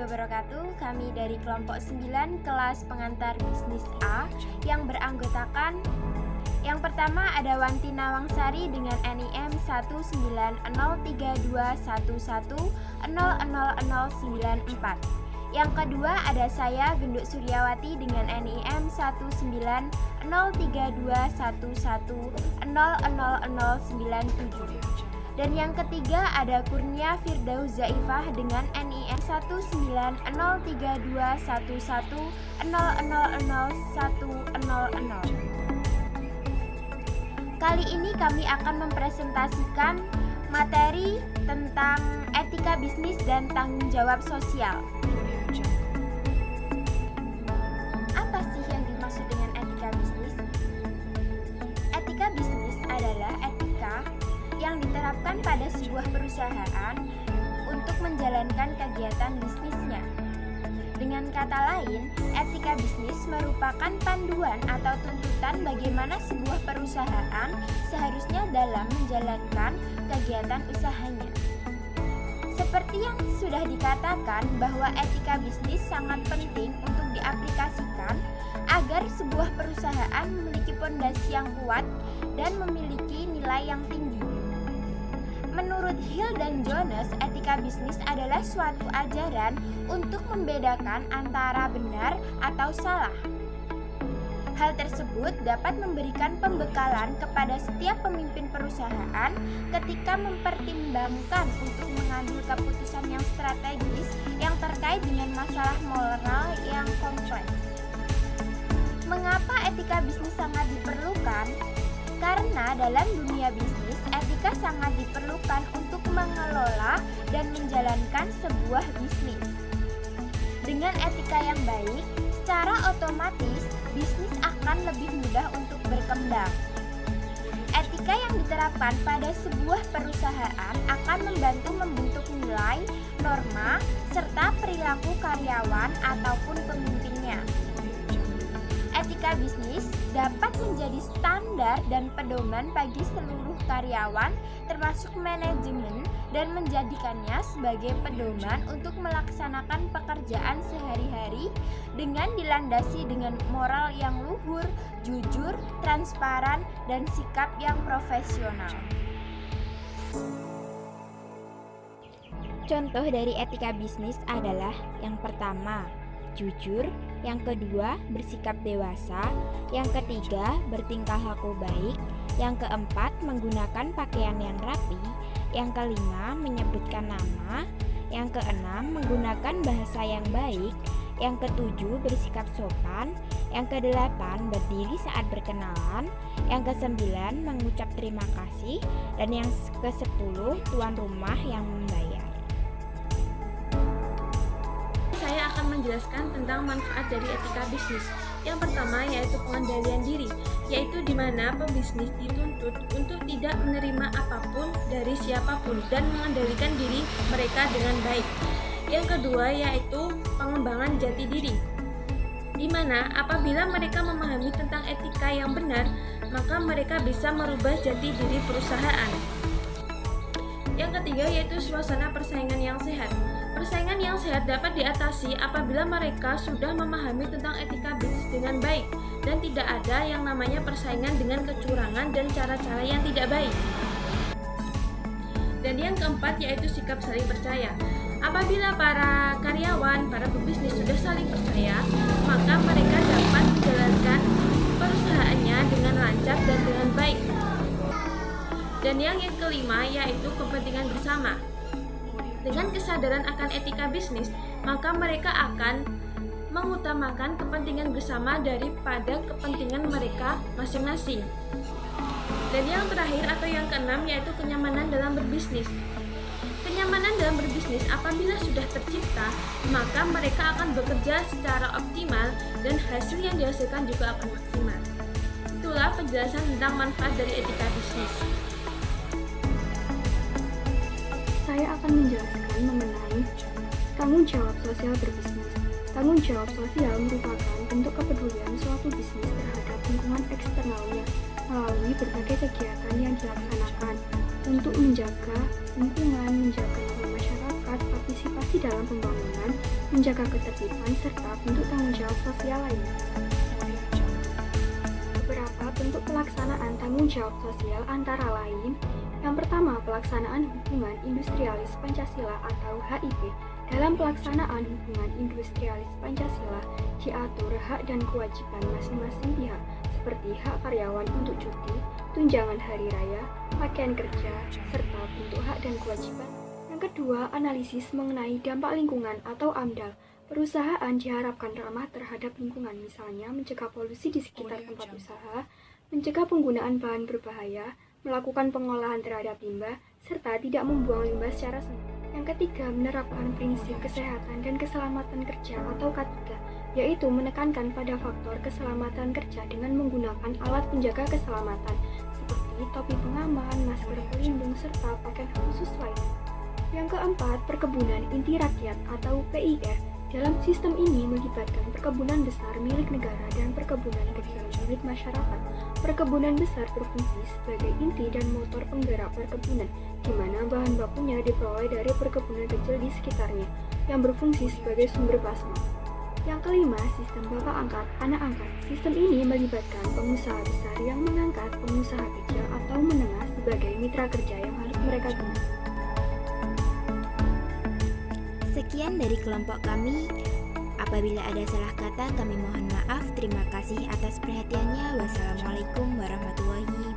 wabarakatuh. Kami dari kelompok 9 kelas pengantar bisnis A yang beranggotakan yang pertama ada Wanti Nawangsari dengan NIM 1903211000094. Yang kedua ada saya Genduk Suryawati dengan NIM 1903211000097. Dan yang ketiga ada Kurnia Firdaus Zaifah dengan NIM 190321100001000. Kali ini kami akan mempresentasikan materi tentang etika bisnis dan tanggung jawab sosial. Apa sih yang dimaksud dengan etika bisnis? Etika bisnis adalah etika yang diterapkan pada sebuah perusahaan untuk menjalankan kegiatan bisnisnya. Dengan kata lain, etika bisnis merupakan panduan atau tuntutan bagaimana sebuah perusahaan seharusnya dalam menjalankan kegiatan usahanya. Seperti yang sudah dikatakan bahwa etika bisnis sangat penting untuk diaplikasikan agar sebuah perusahaan memiliki fondasi yang kuat dan memiliki nilai yang tinggi. Menurut Hill dan Jones, etika bisnis adalah suatu ajaran untuk membedakan antara benar atau salah. Hal tersebut dapat memberikan pembekalan kepada setiap pemimpin perusahaan ketika mempertimbangkan untuk mengambil keputusan yang strategis yang terkait dengan masalah moral yang kompleks. Mengapa etika bisnis sangat diperlukan? Karena dalam dunia bisnis, etika sangat diperlukan untuk mengelola dan menjalankan sebuah bisnis. Dengan etika yang baik, secara otomatis bisnis akan lebih mudah untuk berkembang. Etika yang diterapkan pada sebuah perusahaan akan membantu membentuk nilai, norma, serta perilaku karyawan ataupun pemimpinnya. Etika bisnis dapat menjadi standar dan pedoman bagi seluruh karyawan termasuk manajemen dan menjadikannya sebagai pedoman untuk melaksanakan pekerjaan sehari-hari dengan dilandasi dengan moral yang luhur, jujur, transparan, dan sikap yang profesional. Contoh dari etika bisnis adalah yang pertama, jujur, yang kedua, bersikap dewasa, yang ketiga, bertingkah laku baik, yang keempat, menggunakan pakaian yang rapi, yang kelima, menyebutkan nama, yang keenam, menggunakan bahasa yang baik, yang ketujuh, bersikap sopan, yang kedelapan, berdiri saat berkenalan, yang kesembilan, mengucap terima kasih, dan yang kesepuluh, tuan rumah yang membayar. Saya akan menjelaskan tentang manfaat dari etika bisnis. Yang pertama yaitu pengendalian diri, yaitu di mana pebisnis dituntut untuk tidak menerima apapun dari siapapun dan mengendalikan diri mereka dengan baik. Yang kedua yaitu pengembangan jati diri, di mana apabila mereka memahami tentang etika yang benar, maka mereka bisa merubah jati diri perusahaan. Yang ketiga yaitu suasana persaingan yang sehat. Persaingan yang sehat dapat diatasi apabila mereka sudah memahami tentang etika bisnis dengan baik dan tidak ada yang namanya persaingan dengan kecurangan dan cara-cara yang tidak baik. Dan yang keempat yaitu sikap saling percaya. Apabila para karyawan, para pebisnis sudah saling percaya, maka mereka dapat menjalankan perusahaannya dengan lancar dan dengan baik. Dan yang kelima yaitu kepentingan bersama. Dengan kesadaran akan etika bisnis, maka mereka akan mengutamakan kepentingan bersama daripada kepentingan mereka masing-masing. Dan yang terakhir atau yang keenam yaitu kenyamanan dalam berbisnis. Kenyamanan dalam berbisnis apabila sudah tercipta, maka mereka akan bekerja secara optimal dan hasil yang dihasilkan juga akan maksimal. Itulah penjelasan tentang manfaat dari etika bisnis. Saya akan menjelaskan mengenai tanggung jawab sosial berbisnis. Tanggung jawab sosial merupakan bentuk kepedulian suatu bisnis terhadap lingkungan eksternalnya melalui berbagai kegiatan yang dilaksanakan untuk menjaga lingkungan, menjaga masyarakat, partisipatif berpartisipasi dalam pembangunan, menjaga ketertiban, serta bentuk tanggung jawab sosial lainnya. Beberapa bentuk pelaksanaan tanggung jawab sosial antara lain: yang pertama, pelaksanaan hubungan industrialis Pancasila atau HIP. Dalam pelaksanaan hubungan industrialis Pancasila, diatur hak dan kewajiban masing-masing pihak, seperti hak karyawan untuk cuti, tunjangan hari raya, pakaian kerja, serta bentuk hak dan kewajiban. Yang kedua, analisis mengenai dampak lingkungan atau AMDAL. Perusahaan diharapkan ramah terhadap lingkungan, misalnya mencegah polusi di sekitar tempat usaha, mencegah penggunaan bahan berbahaya, melakukan pengolahan terhadap limbah, serta tidak membuang limbah secara sembarangan. Yang ketiga, menerapkan prinsip kesehatan dan keselamatan kerja atau K3, yaitu menekankan pada faktor keselamatan kerja dengan menggunakan alat penjaga keselamatan seperti topi pengaman, masker pelindung, serta pakaian khusus lainnya. Yang keempat, perkebunan inti rakyat atau PIR. Dalam sistem ini melibatkan perkebunan besar milik negara dan perkebunan kecil milik masyarakat. Perkebunan besar berfungsi sebagai inti dan motor penggerak perkebunan, di mana bahan bakunya diperoleh dari perkebunan kecil di sekitarnya, yang berfungsi sebagai sumber plasma. Yang kelima, sistem bapak angkat, anak angkat. Sistem ini melibatkan pengusaha besar yang mengangkat pengusaha kecil atau menengah sebagai mitra kerja yang harus mereka gunakan. Sekian dari kelompok kami. Apabila ada salah kata, kami mohon maaf. Terima kasih atas perhatiannya. Wassalamualaikum warahmatullahi wabarakatuh.